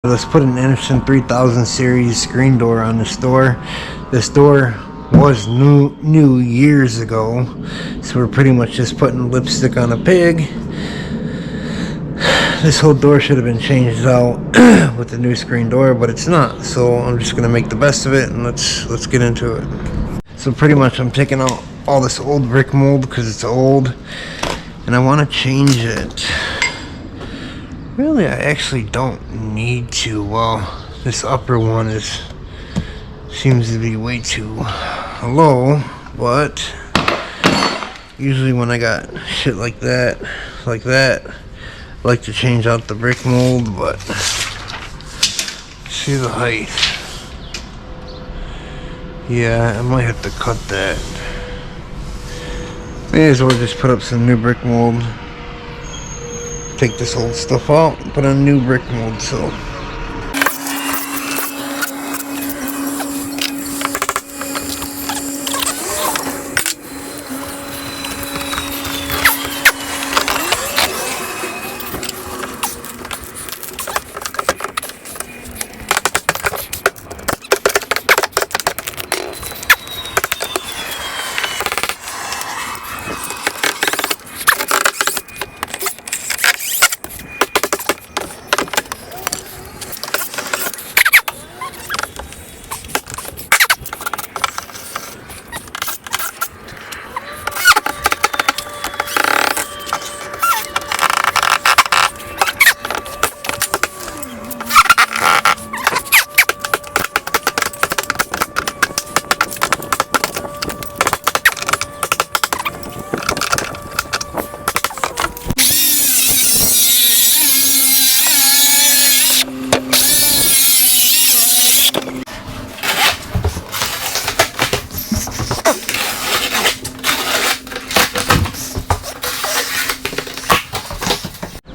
Let's put an Andersen 3000 series screen door on this door. This door was new years ago, so we're pretty much just putting lipstick on a pig. This whole door should have been changed out with the new screen door, but it's not. So I'm just gonna make the best of it, and let's get into it. So pretty much I'm taking out all this old brick mold because it's old, and I want to change it. Really, I actually don't need to. Well, this upper one seems to be way too low, but usually when I got shit like that, I like to change out the brick mold. But see the height. Yeah, I might have to cut that. May as well just put up some new brick mold. Take this old stuff out, put on new brick mold. So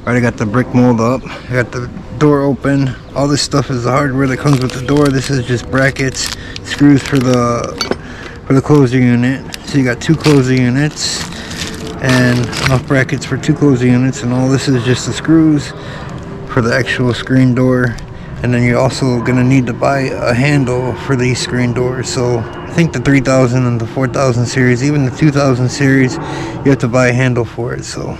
already got the brick mold up. I got the door open. All this stuff is the hardware that comes with the door. This is just brackets, screws for the closer unit. So you got two closer units and enough brackets for two closer units, and all this is just the screws for the actual screen door. And then you're also gonna need to buy a handle for these screen doors. So I think the 3000 and the 4000 series, even the 2000 series, you have to buy a handle for it. So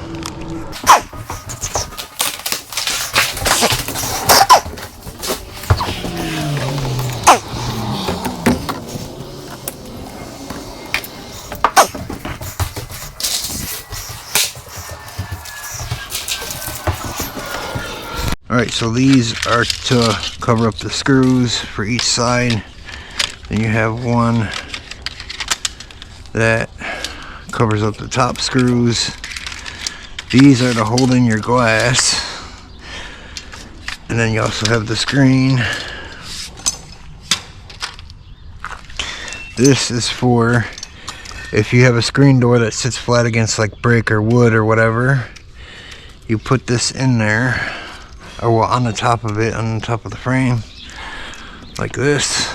alright, so these are to cover up the screws for each side. Then you have one that covers up the top screws. These are to hold in your glass. And then you also have the screen. This is for if you have a screen door that sits flat against like brick or wood or whatever. You put this in there, or well, on the top of it, on the top of the frame, like this,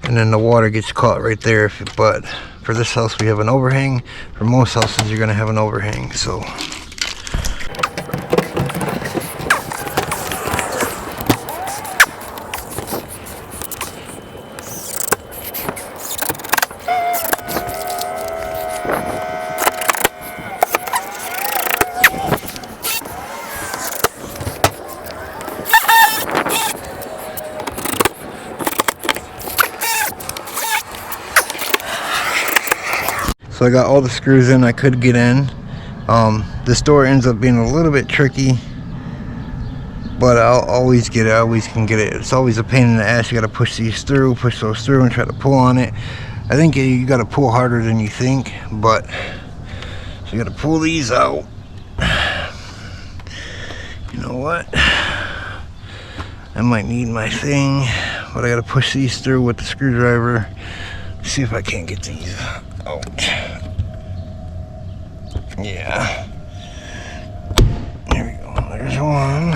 and then the water gets caught right there. But for this house we have an overhang. For most houses you're gonna have an overhang. So I got all the screws in I could get in. This door ends up being a little bit tricky, but I'll always get it. I always can get it. It's always a pain in the ass. You got to push those through, and try to pull on it. I think you got to pull harder than you think, but so you got to pull these out. You know what? I might need my thing, but I got to push these through with the screwdriver. See if I can't get these out. Yeah. There we go. There's one.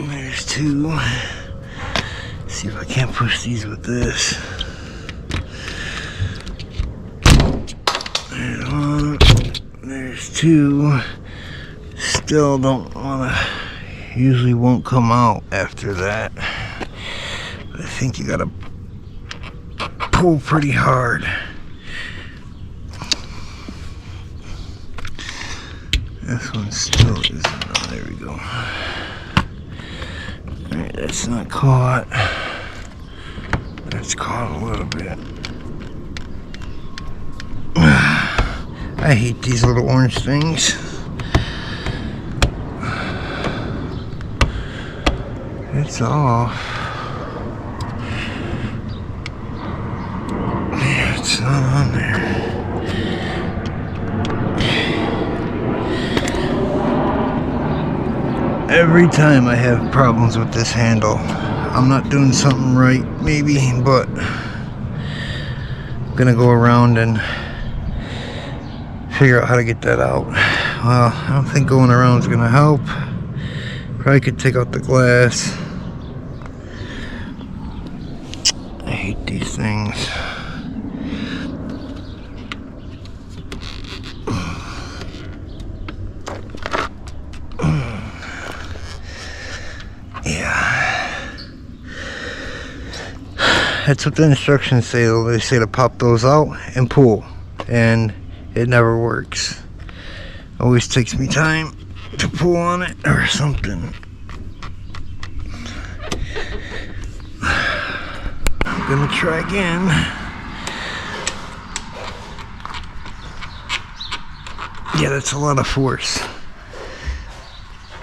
There's two. See if I can't push these with this. two still don't want to, usually won't come out after that. But I think you gotta pull pretty hard. This one still isn't. Oh, there we go. Alright, that's not caught. That's caught a little bit. I hate these little orange things. It's off. Yeah, it's not on there. Every time I have problems with this handle. I'm not doing something right, maybe, but I'm gonna go around and figure out how to get that out. Well, I don't think going around is gonna help. Probably could take out the glass. I hate these things. That's what the instructions say. They say to pop those out and pull, and it never works. Always takes me time to pull on it or something. I'm gonna try again. Yeah, that's a lot of force.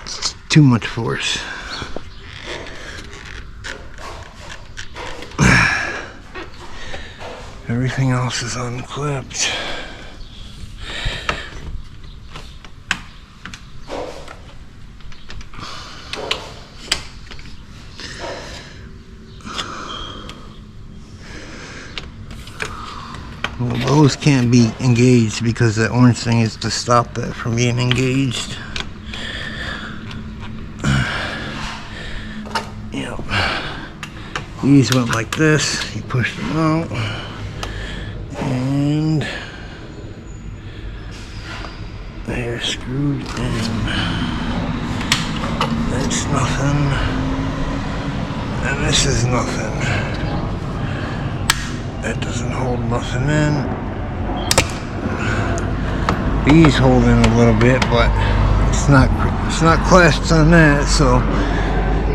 It's too much force. Everything else is unclipped. Well, those can't be engaged because that orange thing is to stop that from being engaged. Yep. These went like this. You push them out. And they're screwed in. That's nothing. And this is nothing. That doesn't hold nothing in. These hold in a little bit, but it's not clasps on that, so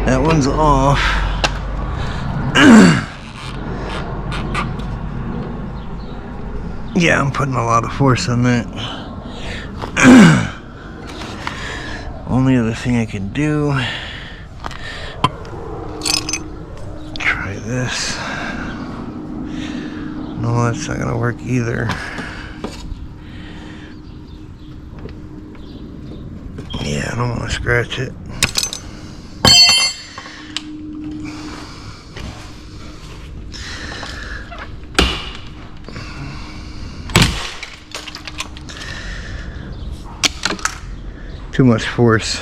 that one's off. Yeah, I'm putting a lot of force on that. Only other thing I can do, try this. No, that's not gonna work either. Yeah, I don't want to scratch it. Too much force.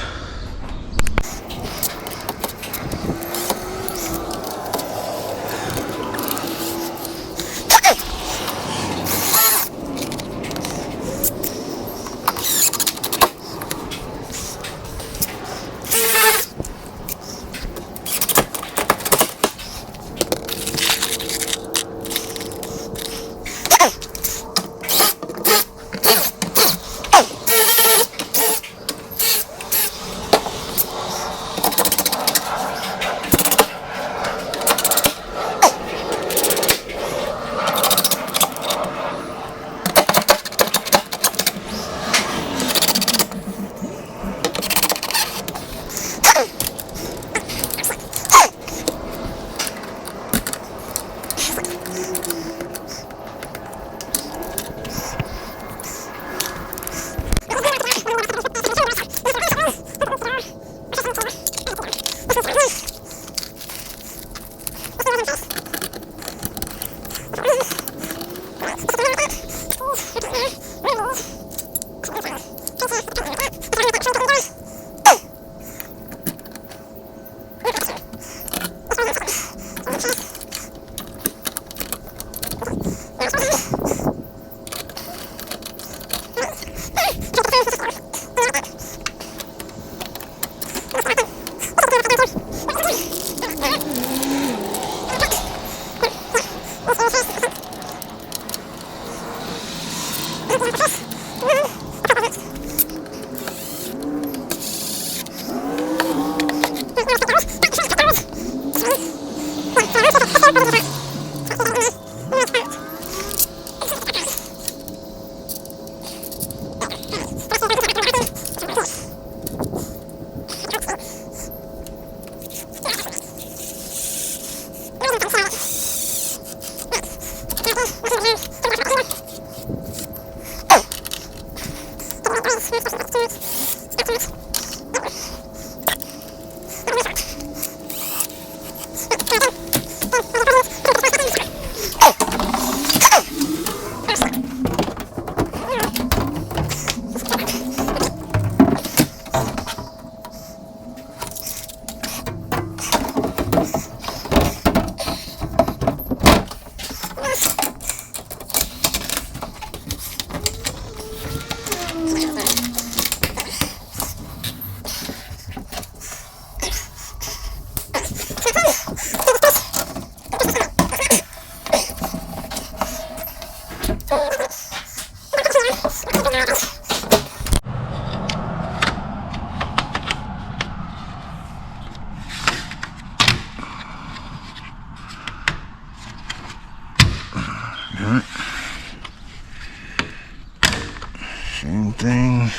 Same thing.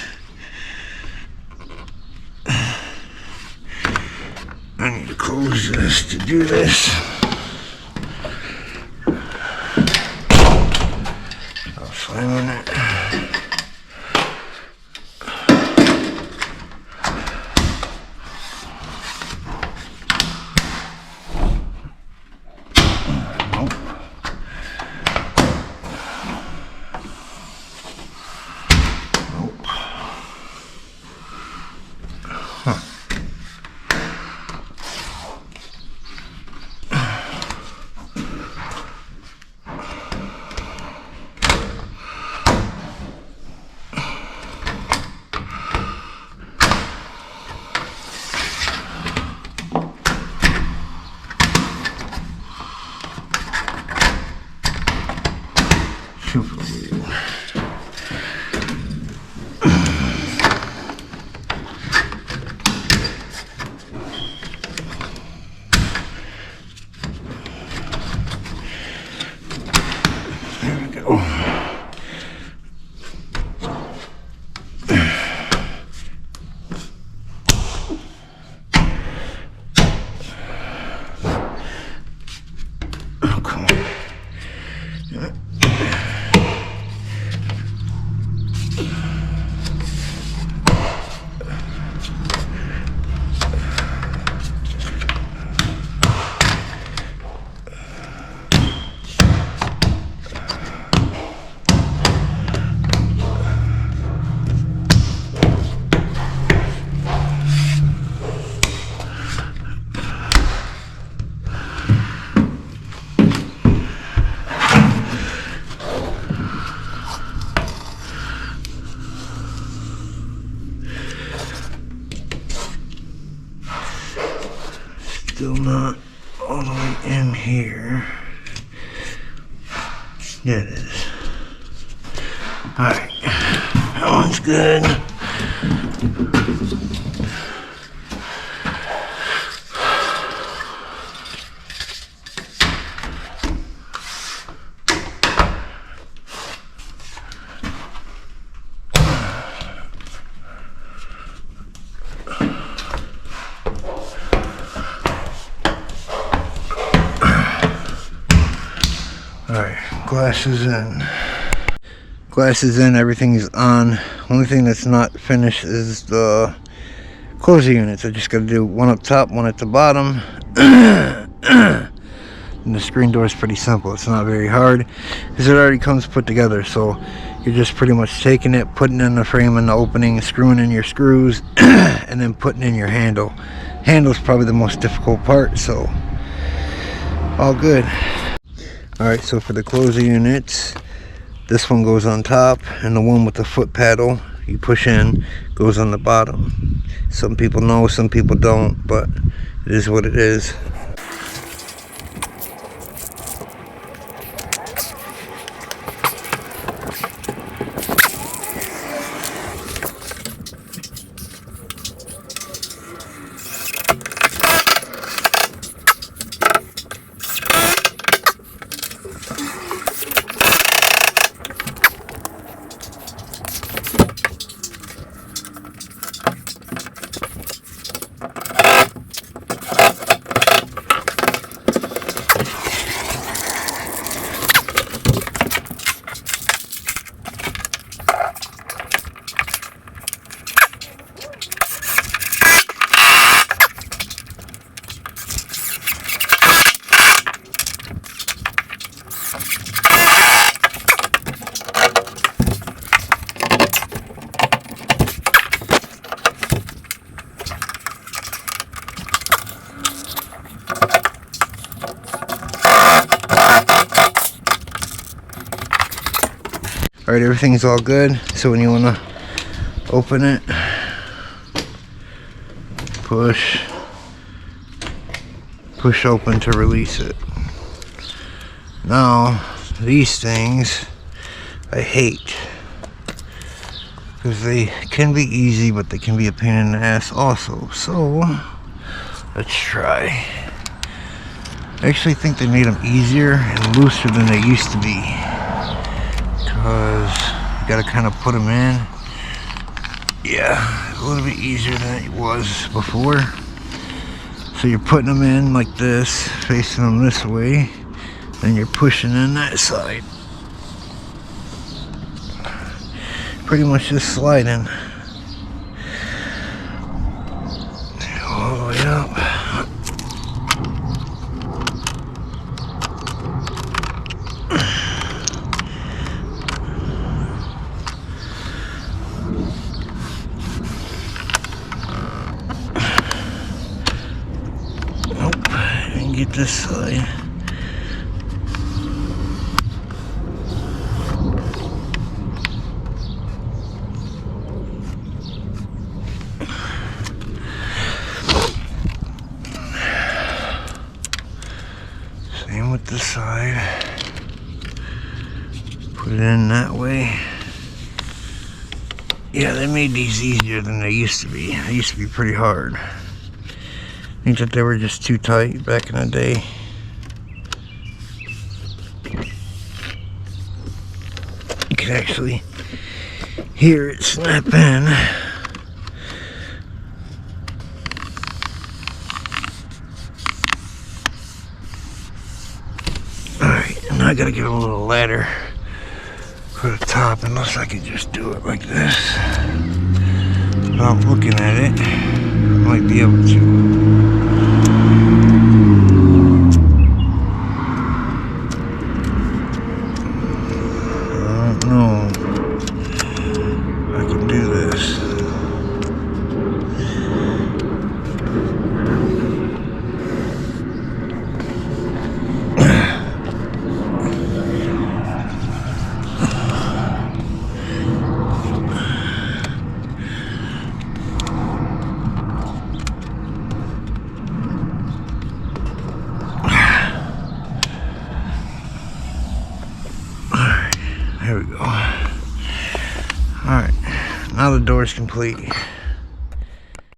I need to close this to do this. I'll slam on it. Still not all the way in here. Yeah, it is. Alright, that one's good. Alright, glass is in. Glass is in, everything is on. Only thing that's not finished is the closer units. I just gotta do one up top, one at the bottom. And the screen door is pretty simple. It's not very hard because it already comes put together. So you're just pretty much taking it, putting in the frame in the opening, screwing in your screws, and then putting in your handle. Handle's probably the most difficult part, so all good. Alright, so for the closer units, this one goes on top, and the one with the foot paddle you push in goes on the bottom. Some people know, some people don't, but it is what it is. Alright, everything's all good. So when you want to open it, push open to release it. Now, these things I hate because they can be easy, but they can be a pain in the ass also. So let's try. I actually think they made them easier and looser than they used to be. because you gotta kind of put them in. Yeah, a little bit easier than it was before. So you're putting them in like this, facing them this way, and you're pushing in that side. Pretty much just sliding all the way up. Nope, and get this side. Same with this side. Put it in that way. Yeah, they made these easier than they used to be. They used to be pretty hard. I think that they were just too tight back in the day. You can actually hear it snap in. I gotta get a little ladder for the top, unless I could just do it like this. Without looking at it, I might be able to. I don't know. I can do this. There we go. Alright, now the door's complete.